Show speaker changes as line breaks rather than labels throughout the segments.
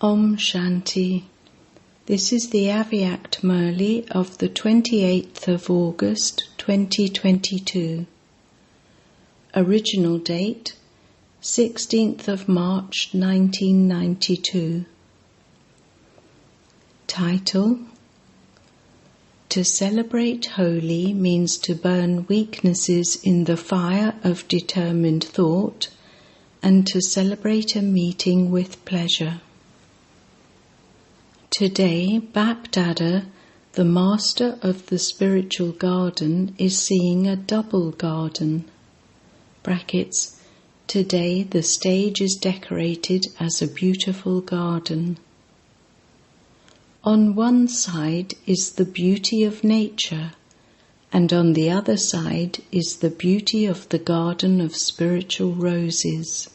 Om Shanti. This is the Aviact Murli of the 28th of August 2022. Original date 16th of March 1992. Title: To celebrate Holi means to burn weaknesses in the fire of determined thought and to celebrate a meeting with pleasure. Today, Bap-Dada, the master of the spiritual garden, is seeing a double garden. Brackets, today the stage is decorated as a beautiful garden. On one side is the beauty of nature, and on the other side is the beauty of the garden of spiritual roses.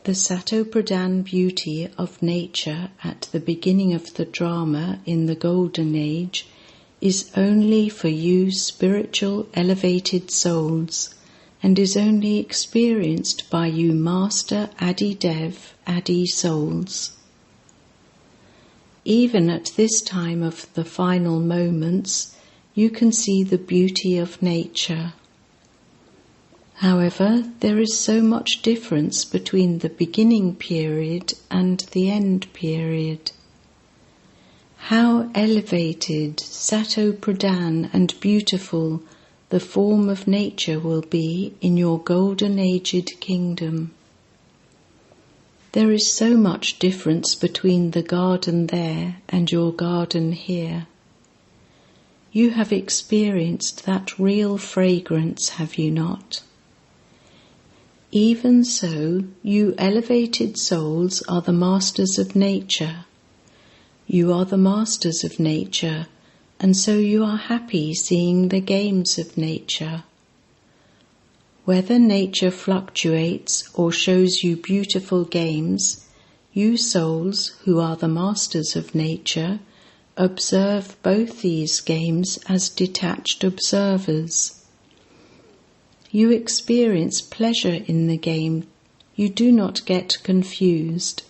The Sato-Pradhan beauty of nature at the beginning of the drama in the Golden Age is only for you spiritual elevated souls and is only experienced by you Master Adi Dev Adi souls. Even at this time of the final moments, you can see the beauty of nature. However, there is so much difference between the beginning period and the end period. How elevated, Sato-Pradhan and beautiful the form of nature will be in your golden-aged kingdom. There is so much difference between the garden there and your garden here. You have experienced that real fragrance, have you not? Even so, you elevated souls are the masters of nature. You are the masters of nature, and so you are happy seeing the games of nature. Whether nature fluctuates or shows you beautiful games, you souls, who are the masters of nature, observe both these games as detached observers. You experience pleasure in the game. You do not get confused.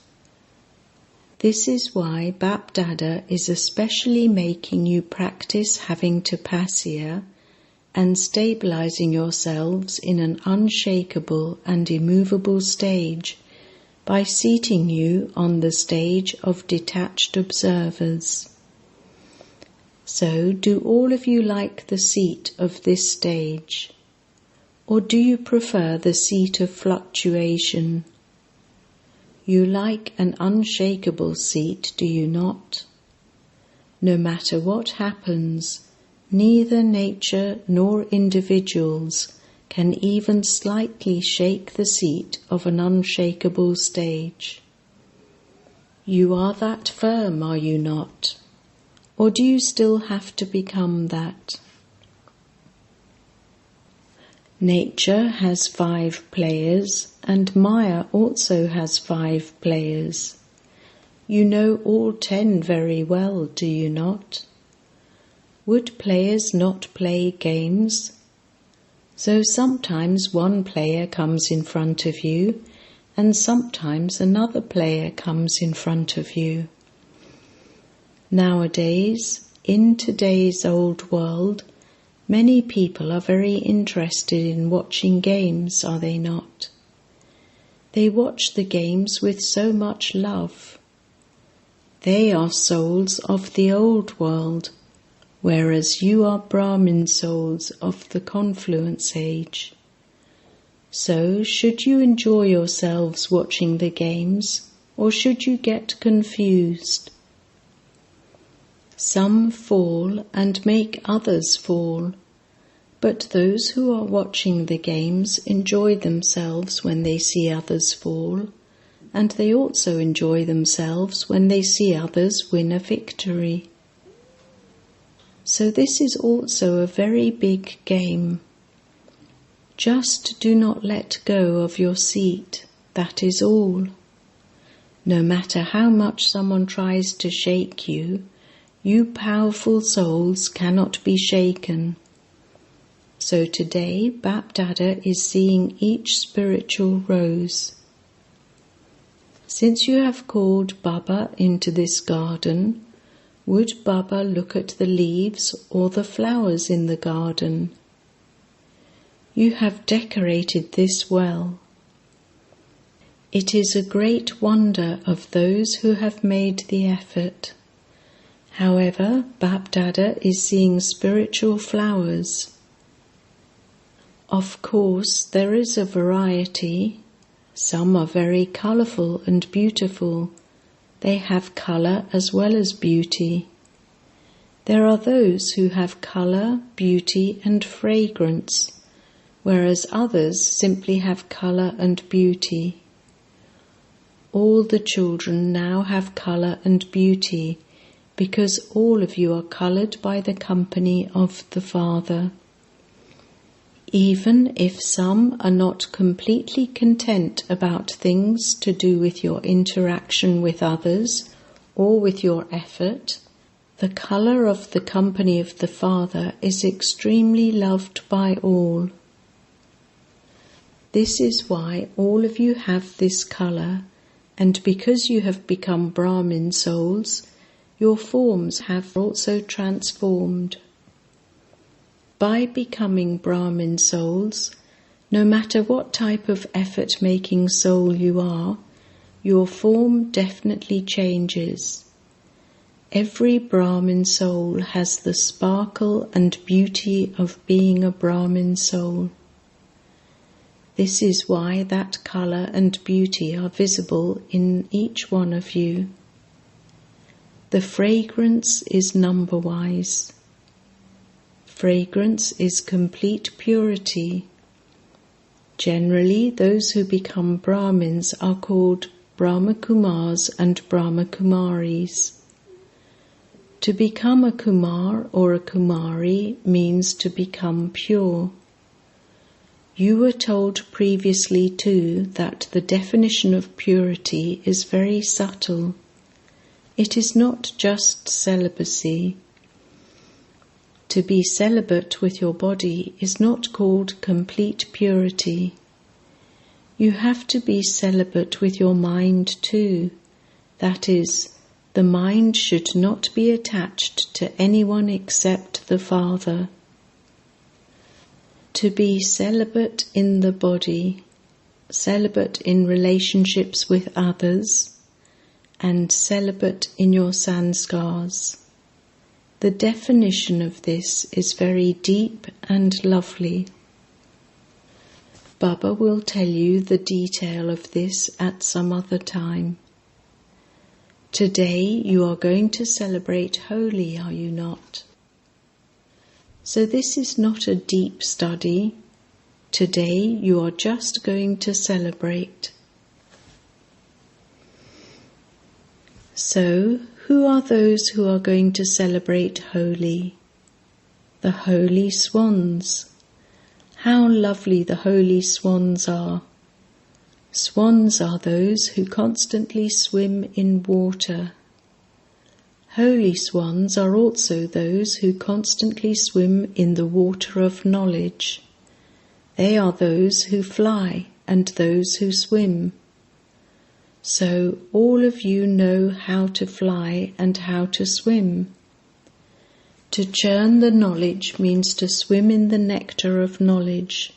This is why Bap-Dada is especially making you practice having tapasya and stabilizing yourselves in an unshakable and immovable stage by seating you on the stage of detached observers. So, do all of you like the seat of this stage? Or do you prefer the seat of fluctuation? You like an unshakable seat, do you not? No matter what happens, neither nature nor individuals can even slightly shake the seat of an unshakable stage. You are that firm, are you not? Or do you still have to become that? Nature has 5 players, and Maya also has 5 players. You know all 10 very well, do you not? Would players not play games? So sometimes one player comes in front of you, and sometimes another player comes in front of you. Nowadays, in today's old world, many people are very interested in watching games, are they not? They watch the games with so much love. They are souls of the old world, whereas you are Brahmin souls of the confluence age. So, should you enjoy yourselves watching the games, or should you get confused? Some fall and make others fall, but those who are watching the games enjoy themselves when they see others fall, and they also enjoy themselves when they see others win a victory. So this is also a very big game. Just do not let go of your seat, that is all. No matter how much someone tries to shake you, you powerful souls cannot be shaken. So today, Bap-Dada is seeing each spiritual rose. Since you have called Baba into this garden, would Baba look at the leaves or the flowers in the garden? You have decorated this well. It is a great wonder of those who have made the effort. However, Bap-Dada is seeing spiritual flowers. Of course, there is a variety. Some are very colourful and beautiful. They have colour as well as beauty. There are those who have colour, beauty and fragrance, whereas others simply have colour and beauty. All the children now have colour and beauty because all of you are coloured by the company of the Father. Even if some are not completely content about things to do with your interaction with others or with your effort, the colour of the company of the Father is extremely loved by all. This is why all of you have this colour, and because you have become Brahmin souls, your forms have also transformed. By becoming Brahmin souls, no matter what type of effort-making soul you are, your form definitely changes. Every Brahmin soul has the sparkle and beauty of being a Brahmin soul. This is why that colour and beauty are visible in each one of you. The fragrance is number-wise. Fragrance is complete purity. Generally, those who become Brahmins are called Brahma Kumaris and Brahma Kumaris. To become a Kumar or a Kumari means to become pure. You were told previously too that the definition of purity is very subtle. It is not just celibacy. To be celibate with your body is not called complete purity. You have to be celibate with your mind too. That is, the mind should not be attached to anyone except the Father. To be celibate in the body, celibate in relationships with others, and celibate in your sanskars. The definition of this is very deep and lovely. Baba will tell you the detail of this at some other time. Today you are going to celebrate Holi, are you not? So this is not a deep study. Today you are just going to celebrate. So, who are those who are going to celebrate Holi? The holy swans. How lovely the holy swans are. Swans are those who constantly swim in water. Holy swans are also those who constantly swim in the water of knowledge. They are those who fly and those who swim. So all of you know how to fly and how to swim. To churn the knowledge means to swim in the nectar of knowledge,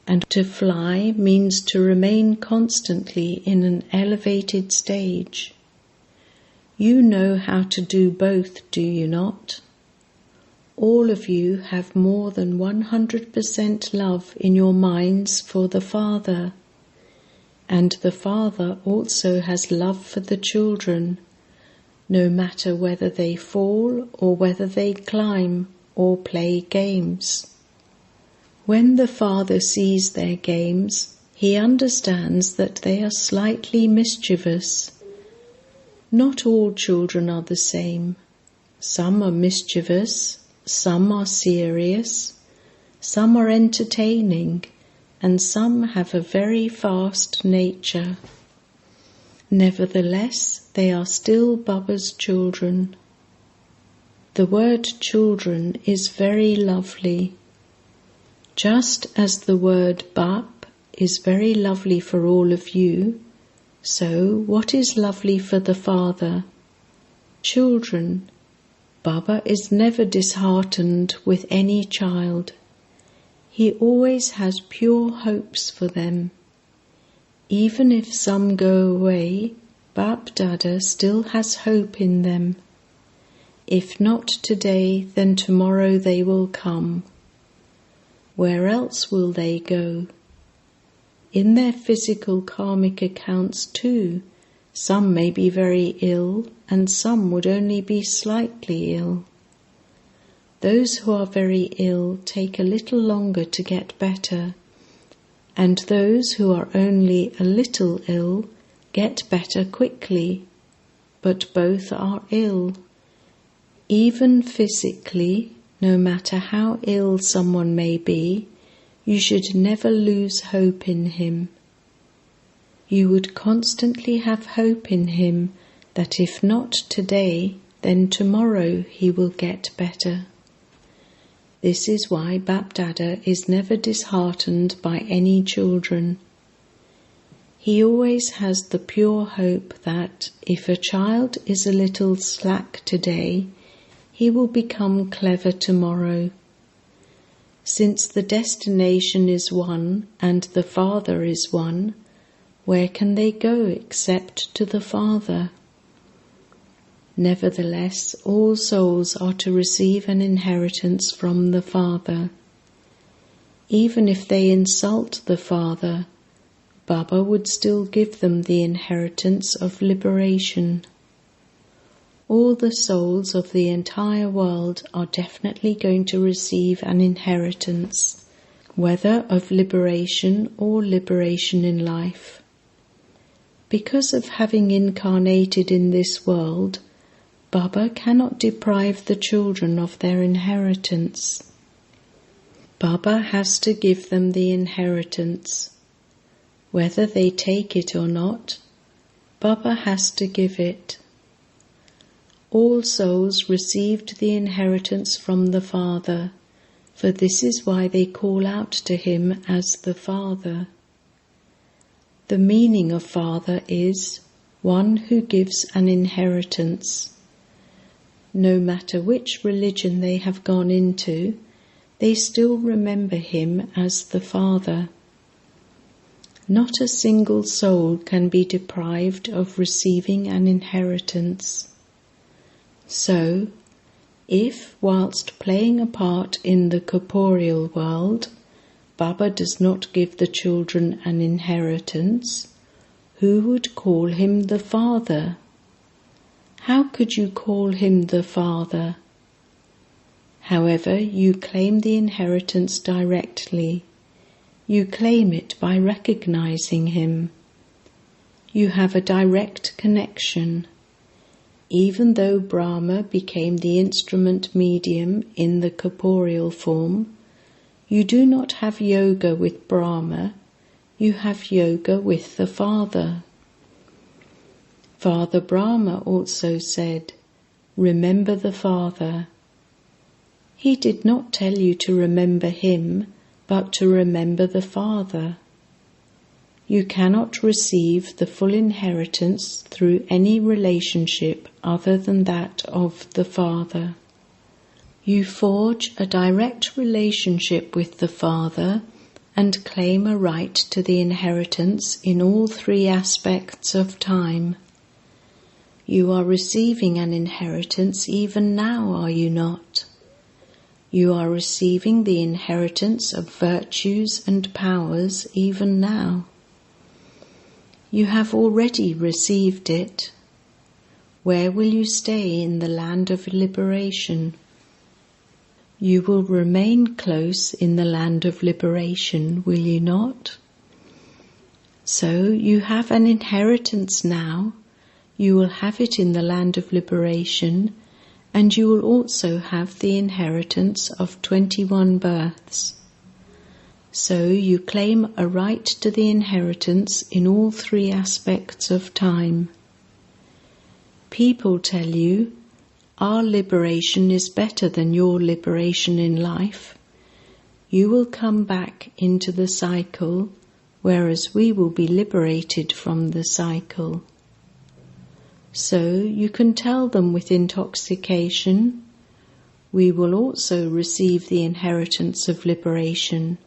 and to fly means to remain constantly in an elevated stage. You know how to do both, do you not? All of you have more than 100% love in your minds for the Father, and the Father also has love for the children, no matter whether they fall or whether they climb or play games. When the Father sees their games, he understands that they are slightly mischievous. Not all children are the same. Some are mischievous, some are serious, some are entertaining, and some have a very fast nature. Nevertheless, they are still Baba's children. The word children is very lovely. Just as the word Bap is very lovely for all of you, So, what is lovely for the Father? Children, Baba is never disheartened with any child. He always has pure hopes for them. Even if some go away, Bap Dada still has hope in them. If not today, then tomorrow they will come. Where else will they go? In their physical karmic accounts too, some may be very ill and some would only be slightly ill. Those who are very ill take a little longer to get better, and those who are only a little ill get better quickly, but both are ill. Even physically, no matter how ill someone may be, you should never lose hope in him. You would constantly have hope in him that if not today, then tomorrow he will get better. This is why Bap Dada is never disheartened by any children. He always has the pure hope that if a child is a little slack today, he will become clever tomorrow. Since the destination is one and the Father is one, where can they go except to the Father? Nevertheless, all souls are to receive an inheritance from the Father. Even if they insult the Father, Baba would still give them the inheritance of liberation. All the souls of the entire world are definitely going to receive an inheritance, whether of liberation or liberation in life. Because of having incarnated in this world, Baba cannot deprive the children of their inheritance. Baba has to give them the inheritance. Whether they take it or not, Baba has to give it. All souls received the inheritance from the Father, for this is why they call out to him as the Father. The meaning of Father is one who gives an inheritance. No matter which religion they have gone into, they still remember him as the Father. Not a single soul can be deprived of receiving an inheritance. So, if, whilst playing a part in the corporeal world, Baba does not give the children an inheritance, who would call him the Father? How could you call him the Father? However, you claim the inheritance directly. You claim it by recognizing him. You have a direct connection. Even though Brahma became the instrument medium in the corporeal form, you do not have yoga with Brahma, you have yoga with the Father. Father Brahma also said, "Remember the Father." He did not tell you to remember him, but to remember the Father. You cannot receive the full inheritance through any relationship other than that of the Father. You forge a direct relationship with the Father and claim a right to the inheritance in all three aspects of time. You are receiving an inheritance even now, are you not? You are receiving the inheritance of virtues and powers even now. You have already received it. Where will you stay in the land of liberation? You will remain close in the land of liberation, will you not? So you have an inheritance now. You will have it in the land of liberation, and you will also have the inheritance of 21 births. So you claim a right to the inheritance in all three aspects of time. People tell you, our liberation is better than your liberation in life. You will come back into the cycle, whereas we will be liberated from the cycle. So you can tell them with intoxication, we will also receive the inheritance of liberation,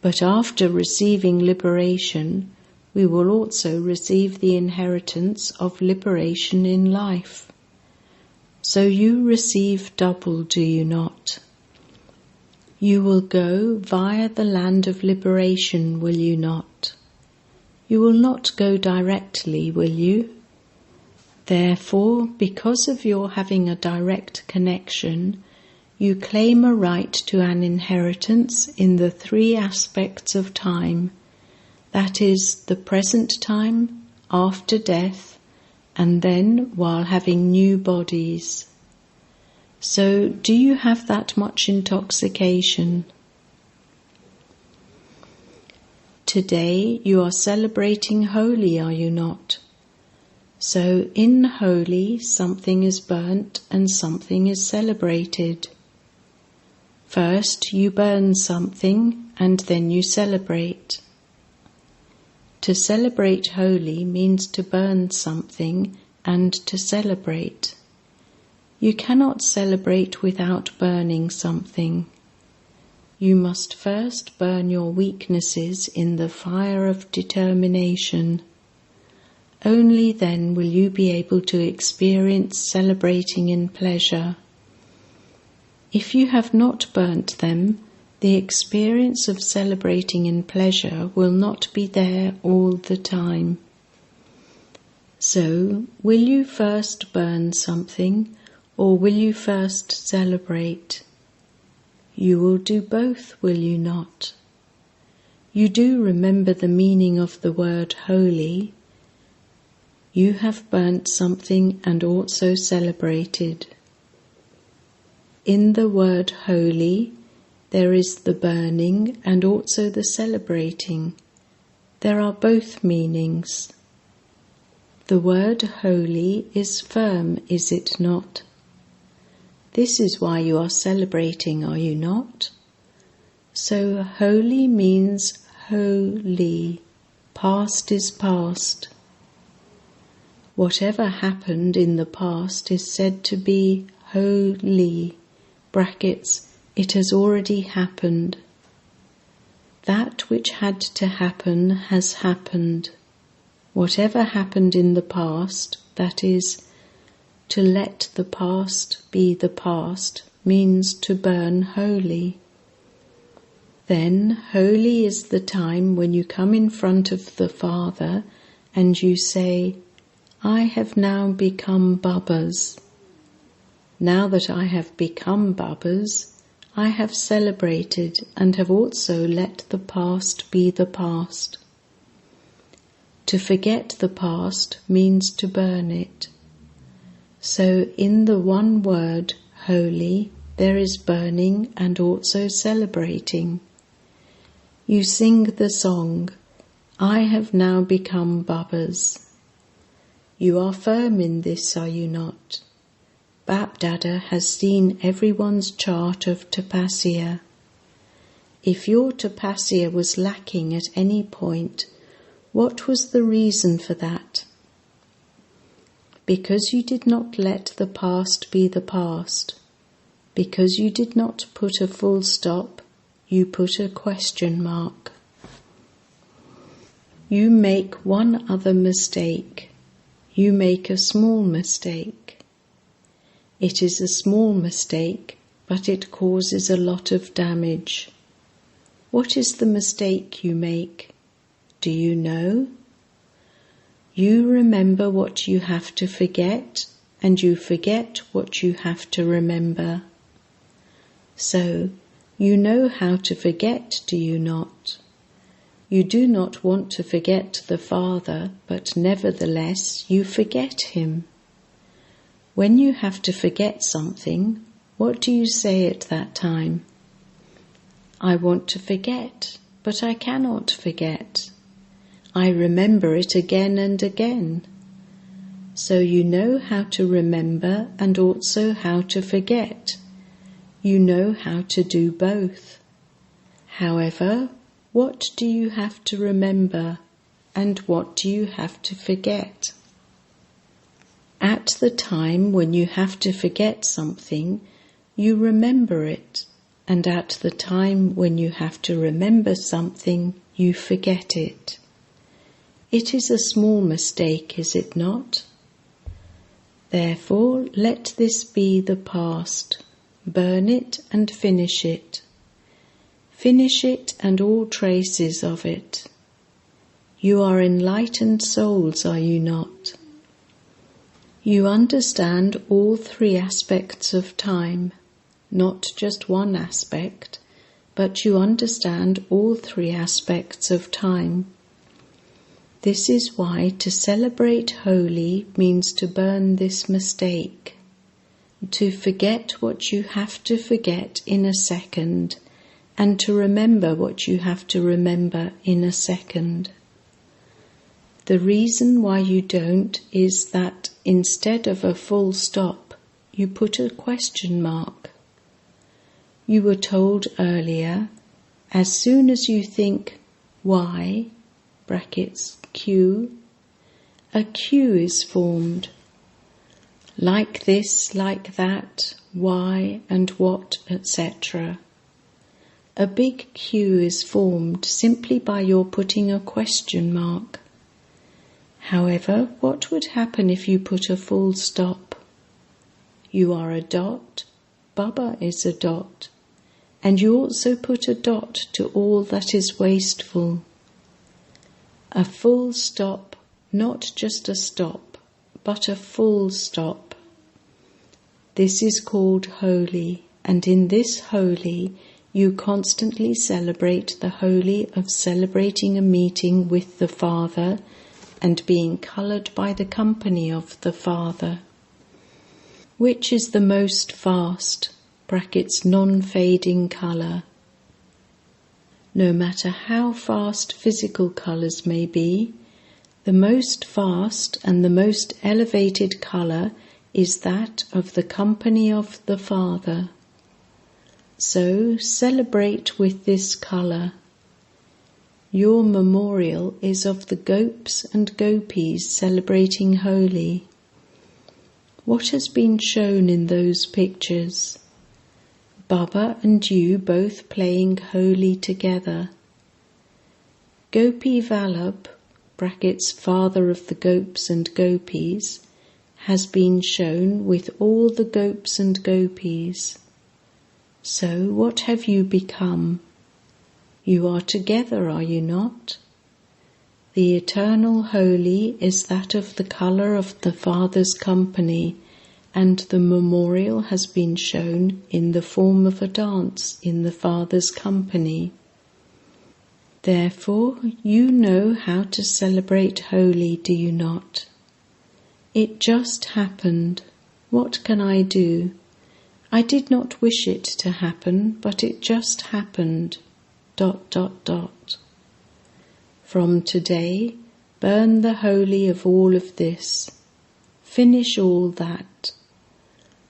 but after receiving liberation, we will also receive the inheritance of liberation in life. So you receive double, do you not? You will go via the land of liberation, will you not? You will not go directly, will you? Therefore, because of your having a direct connection, you claim a right to an inheritance in the three aspects of time, that is, the present time, after death, and then while having new bodies. So, do you have that much intoxication? Today you are celebrating Holi, are you not? So in Holi something is burnt and something is celebrated. First you burn something and then you celebrate. To celebrate Holi means to burn something and to celebrate. You cannot celebrate without burning something. You must first burn your weaknesses in the fire of determination. Only then will you be able to experience celebrating in pleasure. If you have not burnt them, the experience of celebrating in pleasure will not be there all the time. So, will you first burn something, or will you first celebrate? You will do both, will you not? You do remember the meaning of the word holy. You have burnt something and also celebrated. In the word holy, there is the burning and also the celebrating. There are both meanings. The word holy is firm, is it not? This is why you are celebrating, are you not? So holy means holy. Past is past. Whatever happened in the past is said to be holy. Brackets, it has already happened. That which had to happen has happened. Whatever happened in the past, that is, to let the past be the past, means to burn holy. Then holy is the time when you come in front of the Father and you say, I have now become Babas. Now that I have become Babas, I have celebrated and have also let the past be the past. To forget the past means to burn it. So in the one word, holy, there is burning and also celebrating. You sing the song, I have now become Babas. You are firm in this, are you not? Bap-Dada has seen everyone's chart of tapasya. If your tapasya was lacking at any point, what was the reason for that? Because you did not let the past be the past. Because you did not put a full stop, you put a question mark. You make one other mistake. You make a small mistake. It is a small mistake, but it causes a lot of damage. What is the mistake you make? Do you know? You remember what you have to forget, and you forget what you have to remember. So, you know how to forget, do you not? You do not want to forget the Father, but nevertheless you forget Him. When you have to forget something, what do you say at that time? I want to forget, but I cannot forget. I remember it again and again. So you know how to remember and also how to forget. You know how to do both. However, What do you have to remember and what do you have to forget? At the time when you have to forget something, you remember it, and at the time when you have to remember something, you forget it. It is a small mistake, is it not? Therefore, let this be the past. Burn it and finish it. Finish it and all traces of it. You are enlightened souls, are you not? You understand all three aspects of time, not just one aspect, but you understand all three aspects of time. This is why to celebrate Holi means to burn this mistake, to forget what you have to forget in a second, and to remember what you have to remember in a second. The reason why you don't is that instead of a full stop, you put a question mark. You were told earlier, as soon as you think why, brackets Q, a queue is formed. Like this, like that, why and what, etc. A big queue is formed simply by your putting a question mark. However, what would happen if you put a full stop? You are a dot, Baba is a dot, and you also put a dot to all that is wasteful. A full stop, not just a stop, but a full stop. This is called Holi, and in this Holi you constantly celebrate the Holi of celebrating a meeting with the Father and being coloured by the company of the Father. Which is the most fast, brackets non-fading colour? No matter how fast physical colours may be, the most fast and the most elevated colour is that of the company of the Father. So celebrate with this colour. Your memorial is of the gopis and gopis celebrating Holi. What has been shown in those pictures? Baba and you both playing Holi together. Gopi Vallabh, brackets father of the gopis and gopis, has been shown with all the gopis and gopis. So what have you become? You are together, are you not? The eternal Holi is that of the colour of the Father's company, and the memorial has been shown in the form of a dance in the Father's company. Therefore, you know how to celebrate Holi, do you not? It just happened. What can I do? I did not wish it to happen, but it just happened. ... From today, burn the Holi of all of this. Finish all that.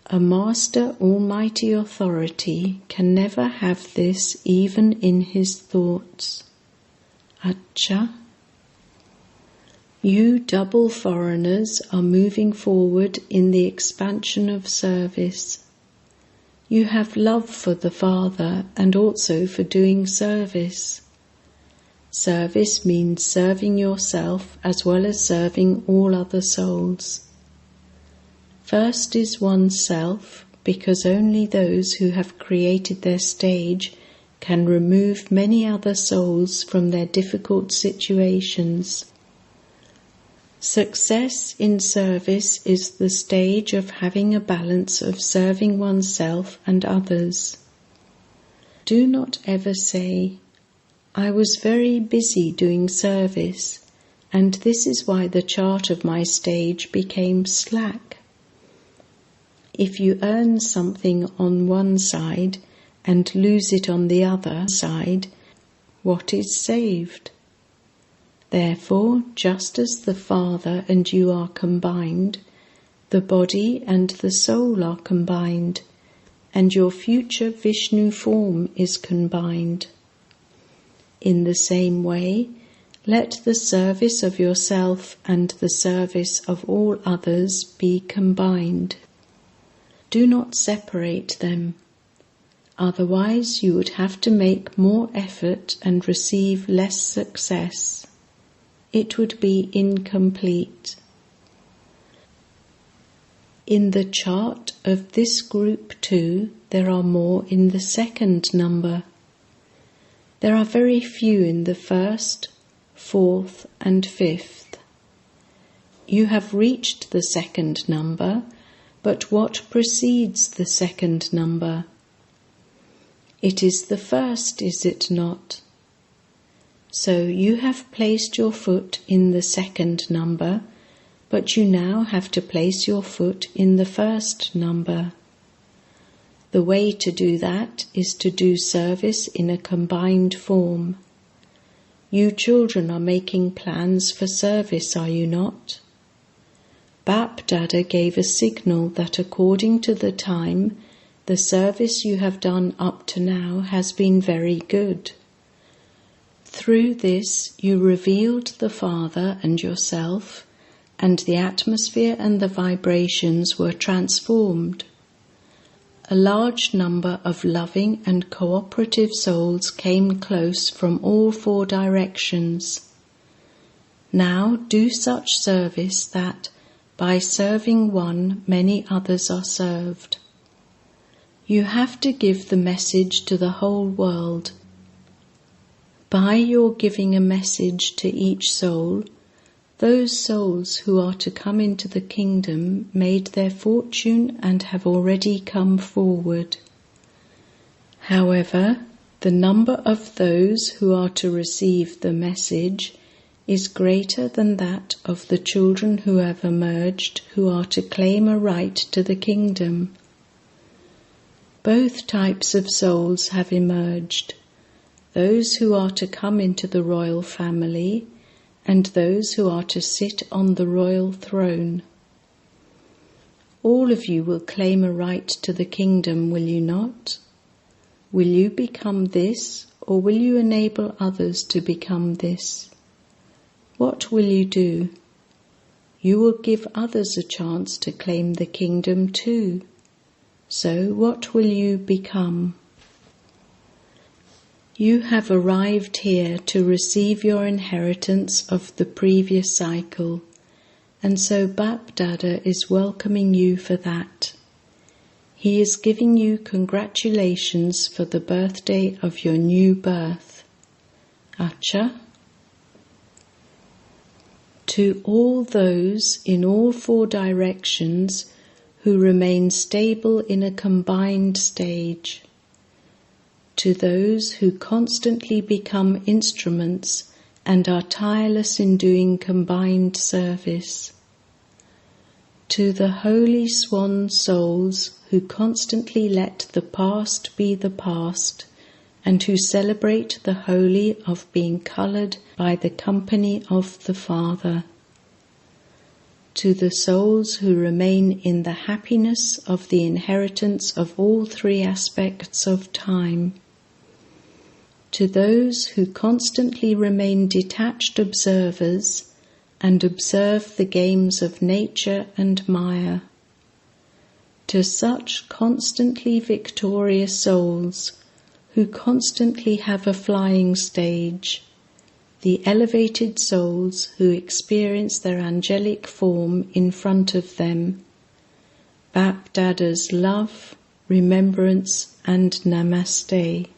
A Master Almighty Authority can never have this even in his thoughts. Acha. You double foreigners are moving forward in the expansion of service. You have love for the Father and also for doing service. Service means serving yourself as well as serving all other souls. First is oneself, because only those who have created their stage can remove many other souls from their difficult situations. Success in service is the stage of having a balance of serving oneself and others. Do not ever say, I was very busy doing service, and this is why the chart of my stage became slack. If you earn something on one side and lose it on the other side, what is saved? Therefore, just as the Father and you are combined, the body and the soul are combined, and your future Vishnu form is combined. In the same way, let the service of yourself and the service of all others be combined. Do not separate them. Otherwise, you would have to make more effort and receive less success. It would be incomplete. In the chart of this group 2, there are more in the second number. There are very few in the first, fourth, and fifth. You have reached the second number, but what precedes the second number? It is the first, is it not? So you have placed your foot in the second number, but you now have to place your foot in the first number. The way to do that is to do service in a combined form. You children are making plans for service, are you not? Bap Dada gave a signal that according to the time, the service you have done up to now has been very good. Through this you revealed the Father and yourself, and the atmosphere and the vibrations were transformed. A large number of loving and cooperative souls came close from all 4 directions. Now do such service that, by serving one, many others are served. You have to give the message to the whole world. By your giving a message to each soul, those souls who are to come into the kingdom made their fortune and have already come forward. However, the number of those who are to receive the message is greater than that of the children who have emerged who are to claim a right to the kingdom. Both types of souls have emerged, those who are to come into the royal family and those who are to sit on the royal throne. All of you will claim a right to the kingdom, will you not? Will you become this, or will you enable others to become this? What will you do? You will give others a chance to claim the kingdom too. So what will you become? You have arrived here to receive your inheritance of the previous cycle, and so Bap Dada is welcoming you for that. He is giving you congratulations for the birthday of your new birth. Acha. To all those in all 4 directions who remain stable in a combined stage, to those who constantly become instruments and are tireless in doing combined service, to the holy swan souls who constantly let the past be the past and who celebrate the holy of being coloured by the company of the Father, to the souls who remain in the happiness of the inheritance of all 3 aspects of time, to those who constantly remain detached observers and observe the games of nature and Maya, to such constantly victorious souls who constantly have a flying stage, the elevated souls who experience their angelic form in front of them, Bap Dada's love, remembrance and namaste.